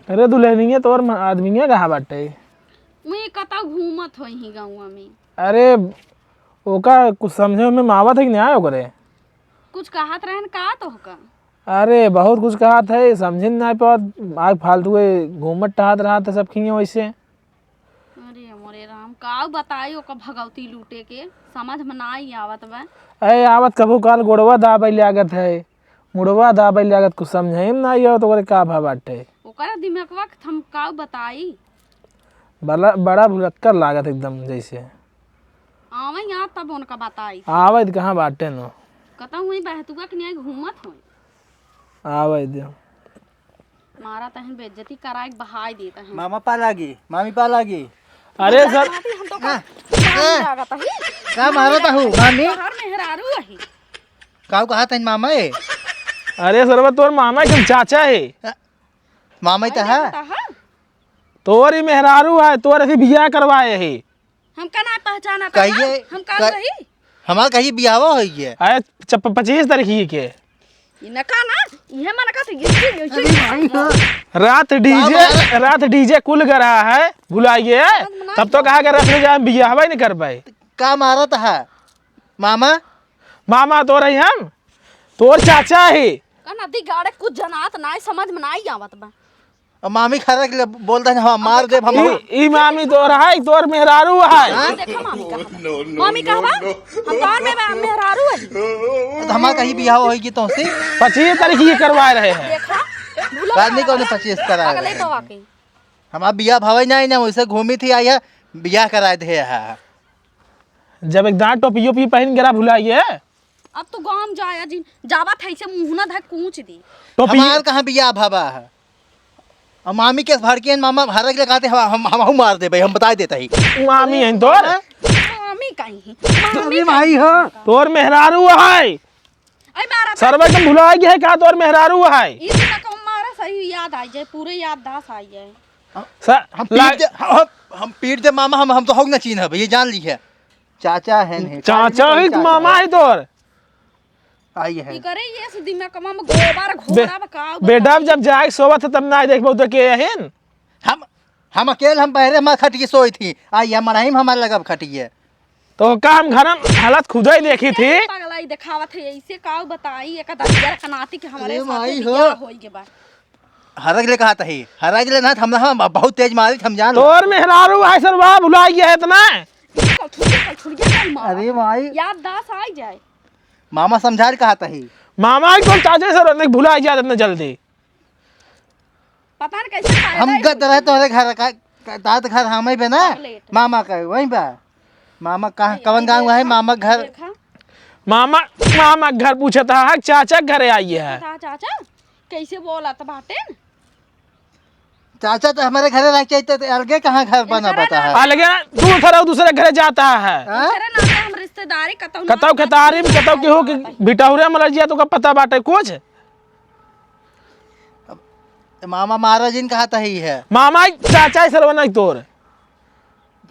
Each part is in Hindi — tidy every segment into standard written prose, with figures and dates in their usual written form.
अरे दुल्हनिया तो और आदमी कहाँ बाटे? मैं कता घूमत होई गाँव में। अरे ओका कुछ समझे में मावा था कि नहीं आयो करे? कुछ कहत रहन का तो होका? अरे बहुत कुछ कहा था, समझे नहीं पात, आग फालतू घूमत टहत रहा था सब खिए वैसे। अरे मोरे राम का बताई ओका भगवती लूटे के समझ में ना ही आवत बा। अरे आवत कभू काल गोड़वा दाबे लागत है, मुड़वा दाबे लागत, कुछ समझे में ना आयो तो का भा बाटे। ओकरा दिमागवा हम का बताई। बड़ा भुलक्कर लागत एकदम जैसे। आवे यहाँ तब उनका बताई। आवत कहाँ बाटे न, कता हुई बहतुआ के नहीं घूमत होई। आवत दे मारा तहन बेइज्जती कराए बहाई देता है। मामा पा लागी, मामी पा लागी। अरे सर हम तो लागत है का मारो ता हूँ मामी? बाहर मेहरारू है। का कहा था मामा ए? अरे सरवा तोर मामा के चाचा है। मामा ही तो है। तोर ही मेहरारू है, तोर अभी बियाह करवाए है। हम का ना पहचाना कहिए हम का रही हमार कहीं बियाह हो गया। अरे 25 तारीख ही के इनका ना ये मन का ये रात डीजे कुल कर रहा है, बुलाइए। तब तो कहा कर रखने जाए बियाह नहीं कर पाए। का मारा था मामा? मामा तो रही हम, तोर चाचा है। का नदी गाड़े कुछ जनात ना समझ में ना ही आवत बा। और मामी खरा के बोलता है हम मार दे हम। ई मामी तो रहा है, तोर मेहरारू है। देखो मामी कहवा हम कार में मेहरारू है। तो हमार कहीं बियाह होगी तो से 25 तारीख ही करवा रहे हैं। देखा बाद नहीं कौन 25 करा अगले बवा के हमार बियाह भावे नहीं ना, वैसे घूमी थी आई है बियाह कराए थे। जब एक दांत टोपी ओपी पहन के भुलाइए। अब तो गांव जाया जी जावत है से मुंह ना धा कूच दी। टोपी हमार कहाँ बियाह भावा है? और मामी के भर के मामा हरक लगाते हम मार दे भाई, हम बता देता ही। मामी है तोर, मामी कहीं मामी भाई हो तोर मेहरारू है। आई मारा सर्वे के भुला गया है, का तोर मेहरारू है। इस तक मारा सही याद आई जाए, पूरे याद दास आई जाए। हम पीट दे मामा, हम तो होग ना चीन है, ये जान ली है। चाचा है चाचा ही तो मामा है तोर। आई है ई करे ये सुदी में कमा में गोबर घोड़ा बकाव। बेटा जब जाए सोवत तब ना देखबो तो के हन। हम अकेले हम पहले हमार खटिए सोई थी, आई हमारा ही हमारे लगा खटिए। तो का हम घर में हालत खुद ही देखी थी। पगलाई दिखावत है ऐसे का बताई एक दरिया कनाती के हमारे अरे साथ माई हो। बियाह होई के बाद। हरक ले कहा था ही, हरक ले ना हम बहुत तेज मारी हम जान। तोर मेहरारू है सरवा भुला गया है इतना। अरे माई याद दास आई जाए। मामा समझा कहा था ही। मामा ही तो चाचे सर नहीं भुला गया इतना जल्दी। पता नहीं कैसे फायदा हम गद रहे तोहरे घर का दाद घर हमें पे ना चॉकलेट। मामा का वहीं बा। मामा कहाँ कवन गाँव है मामा घर? देखा मामा घर पूछा था चाचा घर आइए है। चाचा कैसे बोला था बाटे चाचा तो हमारे घर रह चाहिए तो अलगे कहाँ घर बना पता है। अलगे ना दूसरे घर जाता है। तेरे नाते हम रिश्तेदारी कतौ खतारी में कतौ के हो कि बिटौरे मलजिया तो का पता बाटे कुछ। मामा महाराज जिन कहा था ही है। मामा ही चाचा ही सरवा नहीं तोर।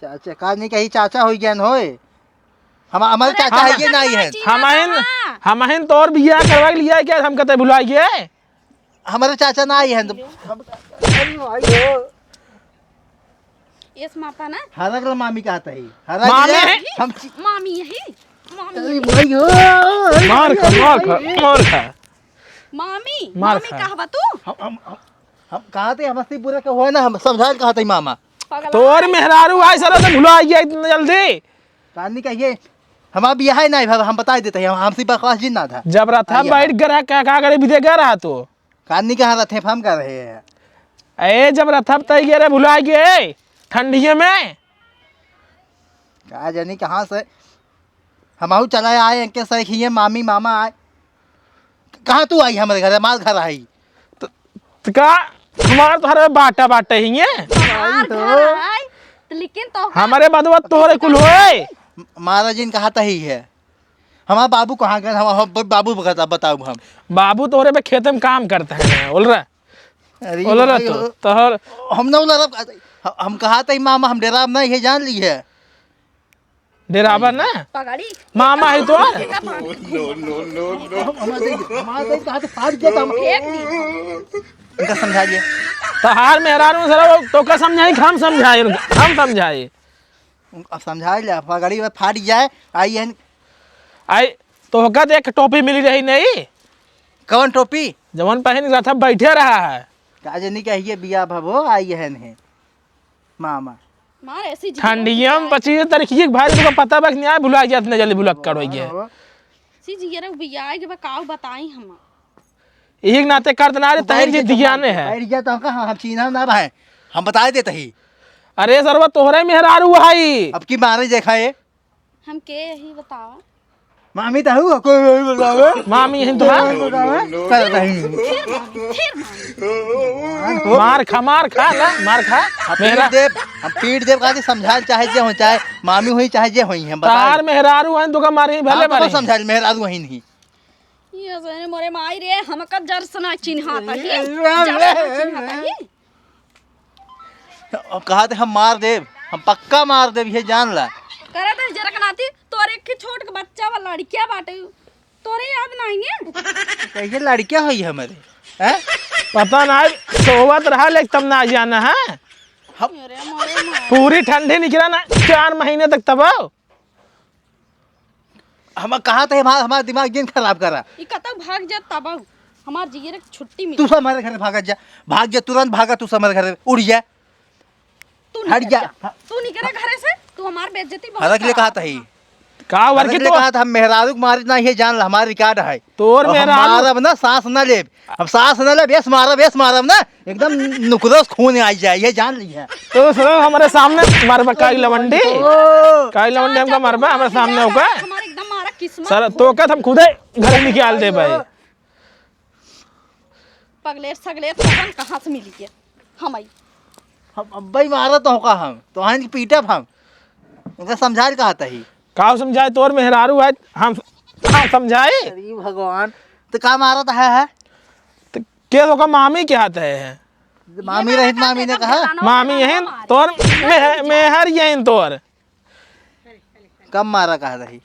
चाचा का नहीं कही चाचा हो गया होए। हमारे चाचा है ये नहीं है। हमहिन तोर बियाह करवा के लिया क्या हम कते भुला गए। हमारे चाचा ना आई है। इस माता ना हरक मामी कहता ही। मामी है? हम मामी यही मामी मार खा मामी मार मामी खा। कहवा तू हम कहा थे हमस्ती पूरा का हुआ ना, हम समझा कहा था मामा। तोर मेहरारू आई सर तो भुला गया इतना जल्दी। कहानी कहिए हमारा बियाह ही नहीं भाई, हम बता देते हैं हमसे बकवास जिन ना था। जब रथा बैठ गया क्या करे विदे गया रहा तो कहानी कहाँ रहते हम कर रहे हैं। ए जब रथा तय गया रे भुला गए ठंडिये में। कहा जानी कहाँ से हम चला आए इनके सही मामी मामा आए। कहाँ तू आई हमारे घर? हमारे घर आई तो का हमारे तो हर बाटा ही है। लेकिन तो हमारे बदवा तोरे कुल होए। महाराज जी ने कहा था ही है। हमारा बाबू कहाँ गए? हम बाबू बताओ हम। बाबू तोरे पे खेत में काम करते हैं बोल रहा। अरे बोल रहा तो हम ना बोला हम कहा था मामा हम डेरा नहीं है जान ली है। डेराबर ना पगड़ी मामा है तो फेंक दी इनका समझाइए। तहार मेहरारू सर तो का समझाई हम समझाए हम समझाए अब समझाई ले पगड़ी में फाट जाए आई है। आई तो का देख टोपी मिली रही नहीं कौन टोपी जवन पहन रहा था बैठे रहा है काजनी कहिए बिया भवो आई है मामा। मार ऐसी ठंडिया में 25 तारीख की भाई तुमको पता बा कि न्याय भुला गया इतने जल्दी भुलक कर गया सी जियरा बियाह के काव बताई हम यही नाते कर देना रे तहन जी दियाने है बैठ जा तो हम चीना ना भाई हम बता देते ही। अरे सरवा तोहरे मेहरारू है अब की मारे देखा ये हम के यही बतावा मामी तो हूँ कोई नहीं बतावे मामी हिंदू मार खा ना मार खा मेहरा हम पीट देव का समझा चाहे जे हो चाहे मामी हुई चाहे जे हुई हम तार मेहरारू है तो का मारे भले मारे समझा मेहरारू वही नहीं ये सने मोरे माई रे हमका जरसना चिन्हाता ही चिन्हाता ही अब कहा थे हम मार देव हम पक्का मार देव ये जान ला करे तो जरा कनाती तोरे के छोट के बच्चा वाला लड़किया बाटे तोरे याद नहीं है कैसे लड़कियां हुई हमारे हैं पता ना सोवत रहा लेकिन तब ना जाना है अरे मोरे माई पूरी ठंडी निकला ना 4 महीने तक तब हम कहा थे हमारा दिमाग दिन खराब करा ई कतौ भाग जा तब हमार जियरे छुट्टी तू मिली हमारे घर भाग जा तुरंत भागा तू हमारे घर उड़ जा तू हट निकल जा। जा तू निकले घरे से तू हमार बेइज्जती बहुत हरक ले कहा था ही का वर की तो कहा था हम मेहरारू को मारी ना ये जान ला हमारा रिकॉर्ड है तोर और हम मेहरारू मारब ना सांस न ले अब सांस न ले बेस मारब ना एकदम नुकरोस खून आ जाए ये जान ली है तो सर हमारे सामने मरबा काई लवंडी हमका मरबा हमारे सामने होगा हमार एकदम मारा किस्मत सर तो का हम खुदे घर निकाल दे भाई पगलेट सगलेट पता कहां से मिली के हम आई हम अब्बाई मारा तो होगा हम तो हां पीटब हम उनका समझा कहा था ही का समझाए तोर मेहरारू है हम समझाए अरे भगवान तो का मारा था है तो के तो का मामी क्या आते हैं मामी रहित मामी ने कहा मामी यही तोर मेहर यही तोर कम मारा कहा था ही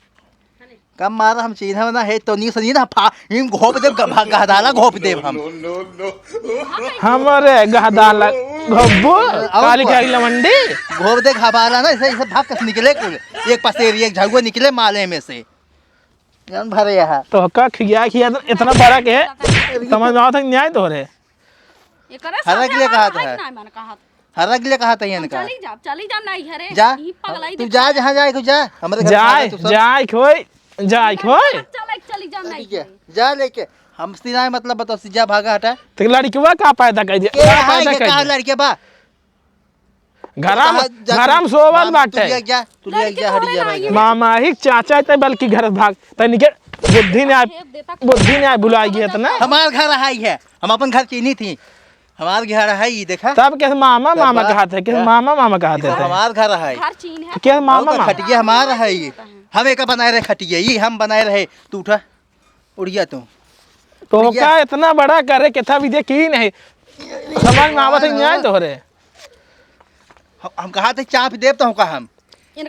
कम मारा हम चिन्ह ना है तो नहीं सनी ना फा इन घोप देव गहदाला घोप देव हम हमारे गहदाला घब्बू काली काली लवंडी घोप दे घबाला ना ऐसे ऐसे भाग कस निकले कुल एक पसेरी एक झगुआ निकले माले में से जान भरे यहाँ तो का खिया इतना बड़ा के समझ में आता न्याय तोरे ये करे हरक ले कहा था ना मैंने कहा हरक ले कहा था ये का चली जा नहीं घरे जा ई पगलाई तू जा जहाँ जाए तू जा हमारे घर जाए जाए खोई जाए खोई चली जा नहीं ठीक है जा लेके हम सीधा मतलब बताओ सीधा भागा हटा तो लड़कीवा का पैदा कर दिया के का हाय पैदा के कर कहा दिया लड़के बा घराम सोवत बाटे तू ले जा हट जा भाई मामा ही चाचा ते बल्कि घर भाग तनी के बुद्धि ने आए बुला गया इतना हमार घर आई है हम अपन घर चीनी थी हमार घर है ये देखा तब कैसे मामा कहते हैं कैसे मामा कहते थे हमार घर है घर चीन है कैसे मामा खटिया हमारा है ये हम एक बनाए रहे खटिया ये हम बनाए रहे तू उठा उड़िया तू तो का इतना बड़ा करे के था विजय की नहीं समझ में आवत न्याय तोहरे हम कहा थे चाप देव तो का हम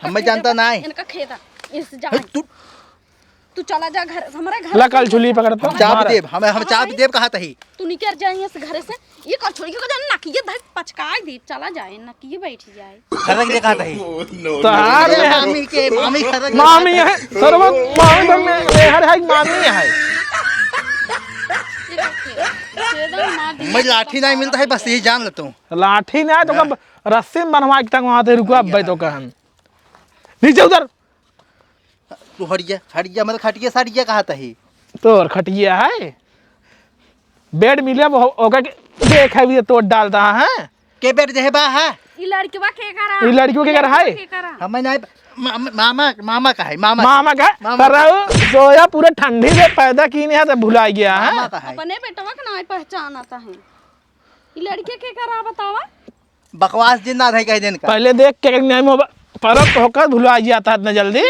हमें जानता ना है इनका खेता इस जा तू तू चला जा घर हमारे घर लकल छुली पकड़ता चाप देव हम चाप देव कहा था ही तू निकल जाए इस घर से ये कल छोड़ी को जान नकिए धक पचकाई दे चला जाए नकिए बैठ जाए खरक ले कहा था ही तो हार में मामी के मामी खरक मामी है सर्व मामी तो मेहर है मामी है मैं लाठी नहीं मिलता है बस ये जान लेता हूँ लाठी ना तो कब रस्सी में बनवा के तंग वहां से रुको अब भाई तो कहन नीचे उधर तू हटिया मतलब खटिया साड़िया कहा था ही तोर खटिया है बेड मिले वो ओका के देख है भी तोड़ डालता है के बेट जे बा है ये लड़कीवा के करा ये लड़कियों के घर है हमें नहीं मामा का है मामा का कर रहा हूँ सोया पूरे ठंडी से पैदा की नहीं है तो भुला गया है मामा का है अपने बेटवा का ना पहचान आता है ये लड़के के करा बतावा बकवास दिन ना कह दिन का पहले देख के नहीं होगा परत तो होकर भुला जाता है इतना जल्दी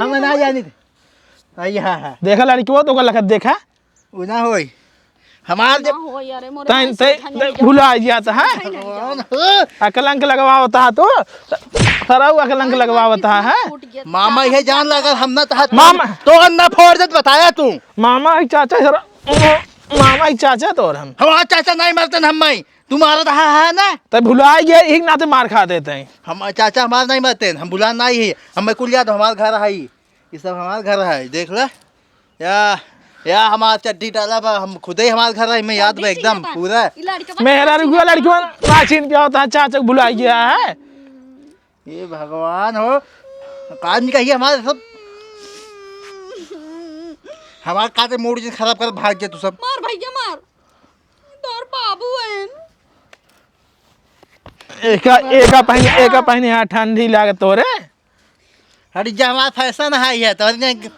हम ना जानी थे यहाँ है देखा लड़की वो तो का लखत देखा वो ना होई हमार ना हो यार मोरे तैन ते भुला जाता है अकलंक लगवा होता है तो सराऊ अकलंक लगवा होता है मामा ये जान लगा हम ना तहत मामा तो अन्ना फोड़ दे बताया तू मामा ही चाचा सर मामा ही चाचा तो और हम हमारा चाचा नहीं मरते न हम तुम्हारा रहा है ना। तो भुला गए एक नाते मार खा देते हैं। हम चाचा हमारा नहीं मरते, हम बुला नहीं है, हमें कुल याद हमारा घर है, ये सब हमारा घर है, देख लो या हमारा चड्डी डाला बा, हम खुद ही हमारा घर है, मैं याद में एकदम पूरा। मेरा लड़कियों नाचिन क्या होता है चाचा को भुला गया है। ये भगवान हो काज नहीं कहिए हमारे सब हमारे काते मूड जी खराब कर भाग गया तू सब। मार भैया मार, तोर बाबू है। एका पहने यहाँ ठंडी लागे तोरे। अरे जो हमारा फैशन है तो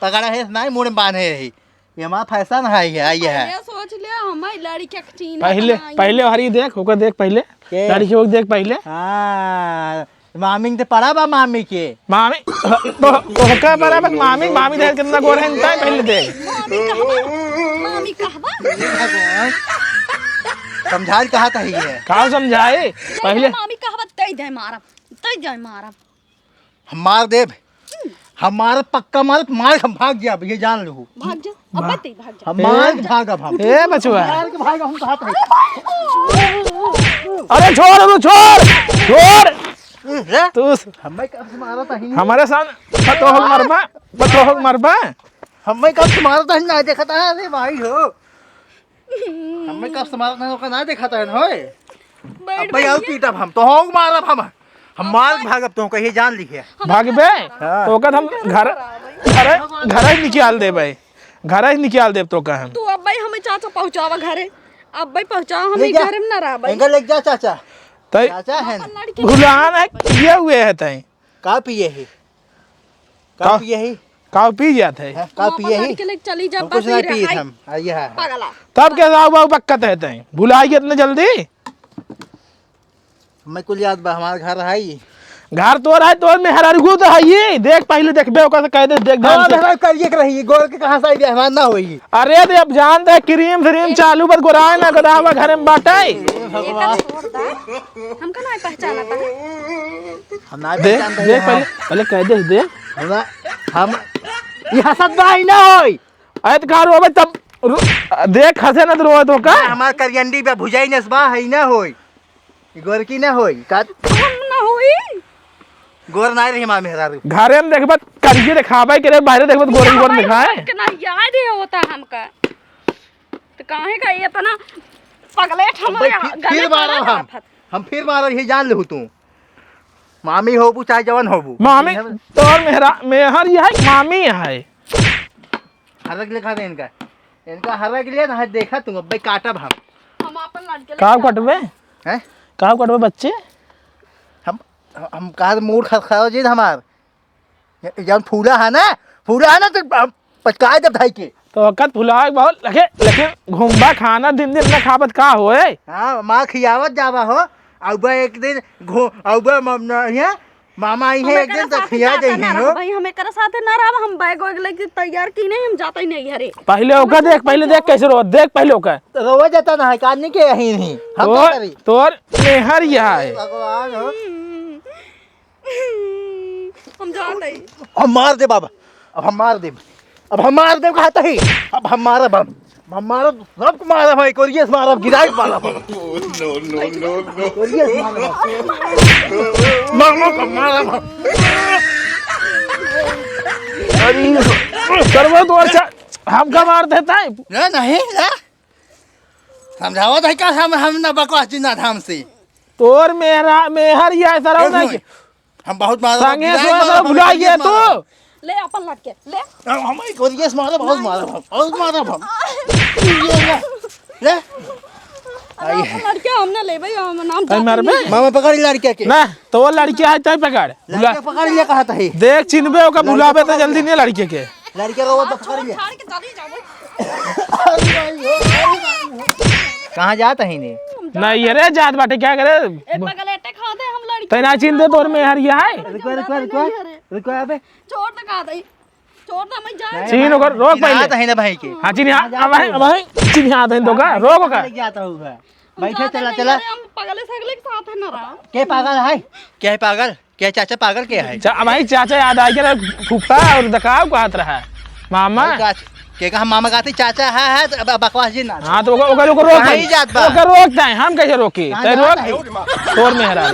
पकड़ा है नहीं मुड़ में बांधे है, ये हमारा फैशन है ये है। ये सोच लिया हमारी लड़की के चीन पहले हरी देख होकर देख पहले लड़की को देख पहले। हाँ मामी तो पड़ा बा मामी के मामी तो क्या पड़ा बा मामी मामी देख कितना गोर है इनका पहले देख। मामी कहबा समझाल कहा था ये कहाँ समझाए पहले मामी कहबा तई जाए मारब हम मार देव हमारा पक्का मार हम भाग गया ये जान लो। भाग जा अब तई भाग जा हम मार भाग अब हम ए बचवा मार के भाग हम कहा था। अरे छोड़ तू हमें कब से मारा था हमारे सामने पतोहक मरबा हमें कब से मारा था ना देखा था अरे भाई हो हमें कब से मारा था ना देखा था होए अब भाई और पीटा हम तो होंग मारा हम मार भागब तो कहिए जान लिखे भागबे तो कद हम घर ही निकाल दे भाई घर ही निकाल दे तो का हम तू अब भाई हमें चाचा पहुंचावा घरे अब भाई पहुंचा हम घर में ना रह भाई एंगल लेके जा चाचा तई चाचा है भुलान है किए हुए है तई का पिए है का पिए है का पी जाते है का पिए है के लिए चली जा कुछ नहीं पिए हम ये है पागला तब क्या जाओ बाबू बक्कत है तई भुलाई इतने जल्दी। मैं कुल याद बा हमारा घर है घर तो रहा है तो में हरगु तो है ये देख पहले देखबे ओका कह दे देख ढंग से हां करिए के रही गोल के कहां से मेहमान ना होई। अरे दे अब जान दे क्रीम चालू पर गोराए ना गोदावा घर में बाटे हमका नहीं पहचाना था हम ना देख देख पहले कह दे हम ये हसद भाई ना होई अत का रोबे तब देख हंसे ना रोए तो का हमार करियंडी पे भुजाई नसबा है ना होई गोर की ना होई का हम ना हुई गोर ना रही हमार मेहरारू घरे में देखबत करिए दिखाबे करे बाहर देखबत गोर दिखाए कितना याद ही होता हमका तो काहे का ये अपना पगलेट हमारे फिर मारो हम फिर मारो ये जान लहू तू मामी होबू चाहे जवान होबू मामी तोर मेहर ये है मामी है हरक लिखा दे इनका हरक लिया ना देखा तुम अब भाई काटब हम अपन लड़के का कटबे हैं का कटबे बच्चे हम कहा मूड खराब जी हमार जब फूला है ना तो पचकाए जब भाई के तो वक्त फुला बहुत लेकिन घूमबा खाना दिन ना खाबत का होए। हाँ माँ खियावत जावा हो अब एक दिन अब मामा आई है एक दिन तक खिया जाइए हो भाई हमें कर साथ ना रहा हम बैग वैग लेके तैयार की नहीं हम जाते ही नहीं घरे पहले ओका देख कैसे रो देख पहले ओका रोवा जाता ना है काटने के यही नहीं हम क्या करी तोर मेहर यह है भगवान हो हम जाते ही हम मार दे बाबा अब हम मार दे कहता ही अब हम मारा सबको मारा भाई कोरियस मारा गिराई मारा नो कोरियस मारा अरे करवा तो अच्छा हम का मार देता है ना नहीं ना समझावा था क्या हम ना बकवास जिन्ना था हमसे तोर मेहर यह सराव नहीं हम बहुत मारा संगे सो भुला गया तू ले अपन लटके ले हम कोरियस मारा बहुत मारा ले लड़के हमने ले भाई हम नाम कहीं मार बे मामा पकड़ लड़के के ना तो वो लड़की है तय पकड़ लड़के पकड़ लिया कहा था देख चिन्हबे ओका बुलावे तो जल्दी नहीं लड़के के लड़के रो तो पकड़ लिया छाड़ के चली जाओ कहां जाता है ने नहीं अरे जात बाटे क्या करे ए पगलेटे खाते हम लड़के तना चिन्ह तोर मेहर यह है रुको अबे छोड़ तो खा दई छोड़ तो मैं जा चीन ओकर रोक पहले आता है ना भाई के हां चिन्ह अब चिन्ह हाथ है तो का रोक का जाता होगा बैठे चला हम पगले सगले के साथ है ना रहा के पागल है क्या पागल क्या चाचा पागल क्या है भाई चाचा याद आ गया फूफा और दकाव को हाथ रहा मामा के कहा मामा कहते चाचा है तो अब बकवास जी ना हाँ तो ओकर रोक कहीं जात बा। ओकर रोकता है, हम कैसे रोकी? कहाँ ते जाता रोक तोर मेहरा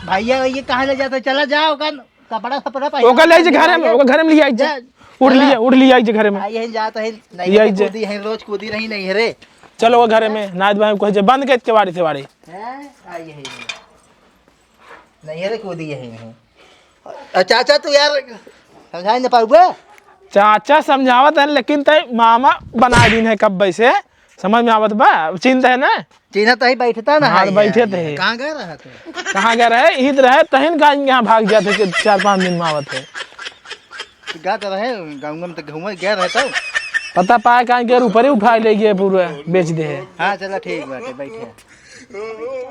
भैया ये कहाँ ले जाता चला जाओ कपड़ा कपड़ा पहन ओकर ले जे घरे में, ओकर घरे में लिया जा, उड़ लिया जे घरे में। यही जाता है यही नहीं जे। कूदी है रोज कूदी रही नहीं है रे चलो वो घरे में नाच भाई कहे बंद के केवाड़ी से वाड़ी यही नहीं है रे कूदी यही नहीं। चाचा तू यार समझाई ना पाऊगा। चाचा समझावत है लेकिन तय मामा बना दिन है कब से समझ में आवत बा, चिंता है ना चीना तो ही बैठता ना हाँ, बैठे थे। कहाँ गए रहा थे कहाँ गए रहे ईद रहे तहन का यहाँ भाग जाते कि 4-5 दिन में आवत है। गा तो रहे गाँव में तो घूमे गया रहता हूँ। पता पाए कहाँ के ऊपर ही उठा ले गए पूरा बेच दे है। हाँ चलो ठीक बात है बैठे।